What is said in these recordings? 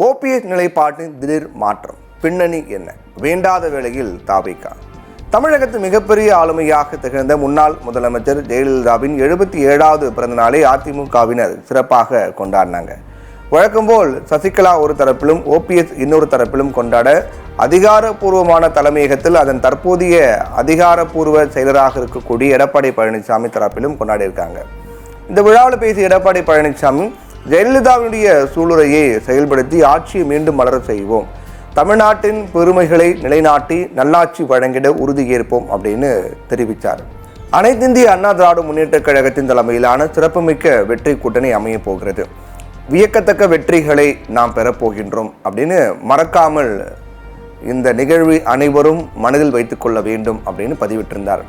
OPS நிலைப்பாட்டின் திடீர் மாற்றம் பின்னணி என்ன? வேண்டாத வேளையில் தாவேகா. தமிழகத்து மிகப்பெரிய ஆளுமையாக திகழ்ந்த முன்னாள் முதலமைச்சர் ஜெயலலிதாவின் 77வது பிறந்த நாளை அதிமுகவினர் சிறப்பாக கொண்டாடினாங்க. வழக்கம்போல் சசிகலா ஒரு தரப்பிலும் ஓபிஎஸ் இன்னொரு தரப்பிலும் கொண்டாட அதிகாரப்பூர்வமான தலைமையகத்தில் அதன் தற்போதைய அதிகாரப்பூர்வ செயலராக இருக்கக்கூடிய எடப்பாடி பழனிசாமி தரப்பிலும் கொண்டாடியிருக்காங்க. இந்த விழாவில் பேசிய எடப்பாடி பழனிசாமி, ஜெயலலிதாவுடைய சூளுரையை செயல்படுத்தி ஆட்சியை மீண்டும் மலர செய்வோம், தமிழ்நாட்டின் பெருமைகளை நிலைநாட்டி நல்லாட்சி வழங்கிட உறுதியேற்போம் அப்படின்னு தெரிவித்தார். அனைத்திந்திய அண்ணா திராவிட முன்னேற்ற கழகத்தின் தலைமையிலான சிறப்புமிக்க வெற்றி கூட்டணி அமைய போகிறது. வியக்கத்தக்க வெற்றிகளை நாம் பெறப்போகின்றோம் அப்படின்னு மறக்காமல் இந்த நிகழ்வை அனைவரும் மனதில் வைத்துக் கொள்ள வேண்டும் அப்படின்னு பதிவிட்டிருந்தார்.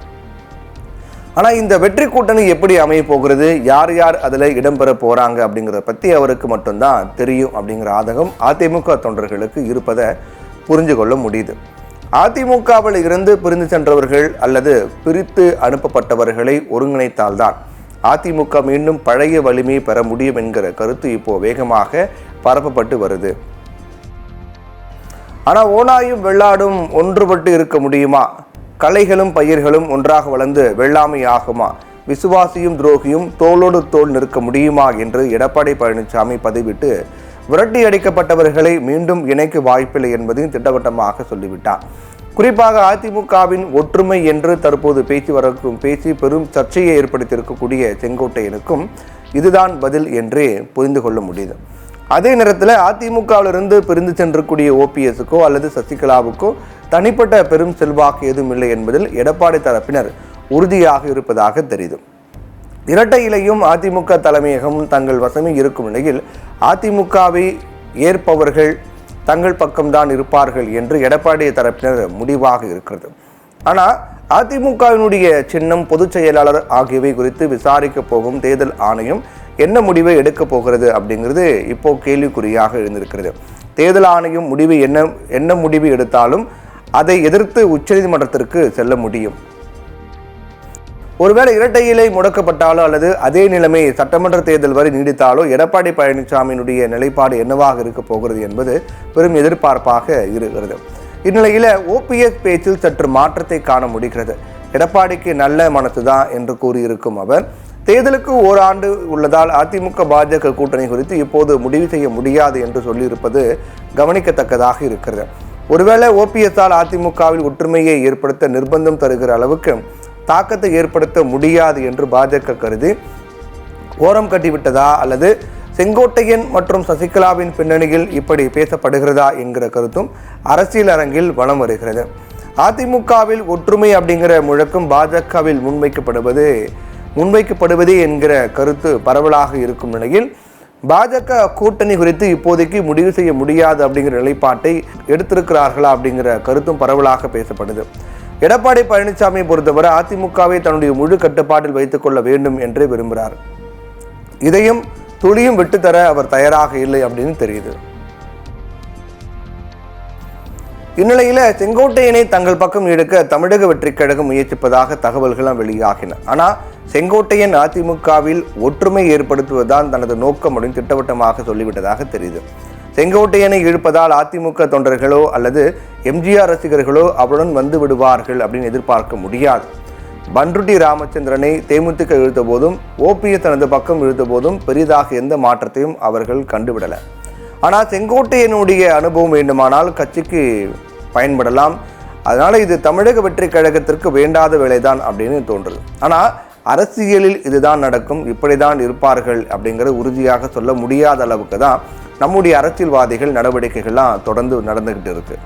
ஆனால் இந்த வெற்றி கூட்டணி எப்படி அமைய போகிறது, யார் யார் அதில் இடம்பெற போகிறாங்க அப்படிங்கிறத பற்றி அவருக்கு மட்டும்தான் தெரியும் அப்படிங்கிற ஆதகம் அதிமுக தொண்டர்களுக்கு இருப்பதை புரிஞ்சு கொள்ள முடியுது. அதிமுகவில் இருந்து பிரிந்து சென்றவர்கள் அல்லது பிரித்து அனுப்பப்பட்டவர்களை ஒருங்கிணைத்தால்தான் அதிமுக மீண்டும் பழைய வலிமையை பெற முடியும் என்கிற கருத்து இப்போ வேகமாக பரப்பப்பட்டு வருது. ஆனால் ஓனாயும் வெள்ளாடும் ஒன்றுபட்டு இருக்க முடியுமா? கலைகளும் பயிர்களும் ஒன்றாக வளர்ந்து வெள்ளாமை ஆகுமா? விசுவாசியும் துரோகியும் தோளோடு தோள் நிற்க முடியுமா என்று எடப்பாடி பழனிசாமி பதிவிட்டு விரட்டி அடிக்கப்பட்டவர்களை மீண்டும் இணைக்க வாய்ப்பில்லை என்பதையும் திட்டவட்டமாக சொல்லிவிட்டார். குறிப்பாக அதிமுகவின் ஒற்றுமை என்று தற்போது பேசி பெரும் சர்ச்சையை ஏற்படுத்தியிருக்கக்கூடிய செங்கோட்டையனுக்கும் இதுதான் பதில் என்றே புரிந்து கொள்ள முடியுது. அதே நேரத்தில் அதிமுகவிலிருந்து பிரிந்து சென்றக்கூடிய ஓபிஎஸ்க்கோ அல்லது சசிகலாவுக்கோ தனிப்பட்ட பெரும் செல்வாக்கு எதுவும் இல்லை என்பதில் எடப்பாடி தரப்பினர் உறுதியாக இருப்பதாக தெரியுது. இரட்டை இலையும் அதிமுக தலைமையகம் தங்கள் வசமே இருக்கும் நிலையில் அதிமுகவை ஏற்பவர்கள் தங்கள் பக்கம்தான் இருப்பார்கள் என்று எடப்பாடி தரப்பினர் முடிவாக இருக்கிறது. ஆனால் அதிமுகவினுடைய சின்னம், பொதுச் செயலாளர் ஆகியவை குறித்து விசாரிக்க போகும் தேர்தல் ஆணையம் என்ன முடிவை எடுக்க போகிறது அப்படிங்கிறது இப்போ கேள்விக்குறியாக எழுந்திருக்கிறது. தேர்தல் ஆணையம் முடிவு என்ன முடிவு எடுத்தாலும் அதை எதிர்த்து உச்சநீதிமன்றத்திற்கு செல்ல முடியும். ஒருவேளை இரட்டை இலை முடக்கப்பட்டாலோ அல்லது அதே நிலைமை சட்டமன்ற தேர்தல் வரை நீடித்தாலோ எடப்பாடி பழனிசாமியினுடைய நிலைப்பாடு என்னவாக இருக்க போகிறது என்பது பெரும் எதிர்பார்ப்பாக இருக்கிறது. இந்நிலையில் ஓபிஎஸ் பேச்சில் சற்று மாற்றத்தை காண முடிகிறது. எடப்பாடிக்கு நல்ல மனசுதான் என்று கூறியிருக்கும் அவர், தேர்தலுக்கு ஓராண்டு உள்ளதால் அதிமுக பாஜக கூட்டணி குறித்து இப்போது முடிவு செய்ய முடியாது என்று சொல்லியிருப்பது கவனிக்கத்தக்கதாக இருக்கிறது. ஒருவேளை ஓபிஎஸ்ஆல் அதிமுகவில் ஒற்றுமையை ஏற்படுத்த நிர்பந்தம் தருகிற அளவுக்கு தாக்கத்தை ஏற்படுத்த முடியாது என்று பாஜக கருதி ஓரம் கட்டிவிட்டதா அல்லது செங்கோட்டையன் மற்றும் சசிகலாவின் பின்னணியில் இப்படி பேசப்படுகிறதா என்கிற கருத்தும் அரசியல் அரங்கில் வலம் வருகிறது. அதிமுகவில் ஒற்றுமை அப்படிங்கிற முழக்கம் பாஜகவில் முன்வைக்கப்படுவதே என்கிற கருத்து பரவலாக இருக்கும் நிலையில் பாஜக கூட்டணி குறித்து இப்போதைக்கு முடிவு செய்ய முடியாது அப்படிங்கிற நிலைப்பாட்டை எடுத்திருக்கிறார்களா அப்படிங்கிற கருத்தும் பரவலாக பேசப்படுது. எடப்பாடி பழனிசாமியை பொறுத்தவரை அதிமுகவை தன்னுடைய முழு கட்டுப்பாட்டில் வைத்துக் கொள்ள வேண்டும் என்றே விரும்புகிறார். இதையும் துளியும் விட்டுத்தர அவர் தயாராக இல்லை அப்படின்னு தெரியுது. இந்நிலையில செங்கோட்டையனை தங்கள் பக்கம் எடுக்க தமிழக வெற்றிக் கழகம் முயற்சிப்பதாக தகவல்கள் வெளியாகின. ஆனால் செங்கோட்டையன் அதிமுகவில் ஒற்றுமை ஏற்படுத்துவதுதான் தனது நோக்கம் அப்படின்னு திட்டவட்டமாக சொல்லிவிட்டதாக தெரியுது. செங்கோட்டையனை இழுப்பதால் அதிமுக தொண்டர்களோ அல்லது எம்ஜிஆர் ரசிகர்களோ அவருடன் வந்து விடுவார்கள் அப்படின்னு எதிர்பார்க்க முடியாது. பன்ருட்டி ராமச்சந்திரனை தேமுதிக இழுத்த போதும் ஓபிஎஸ் தனது பக்கம் இழுத்த போதும் பெரிதாக எந்த மாற்றத்தையும் அவர்கள் கண்டுவிடலை. ஆனால் செங்கோட்டையனுடைய அனுபவம் வேண்டுமானால் கட்சிக்கு பயன்படலாம். அதனால் இது தமிழக வெற்றி கழகத்திற்கு வேண்டாத வேலைதான் அப்படின்னு தோன்றுது. ஆனால் அரசியலில் இதுதான் நடக்கும், இப்படிதான் இருப்பார்கள் அப்படிங்கிற உறுதியாக சொல்ல முடியாத அளவுக்கு தான் நம்முடைய அரசியல்வாதிகள் நடவடிக்கைகள்லாம் தொடர்ந்து நடந்துகிட்டு இருக்கு.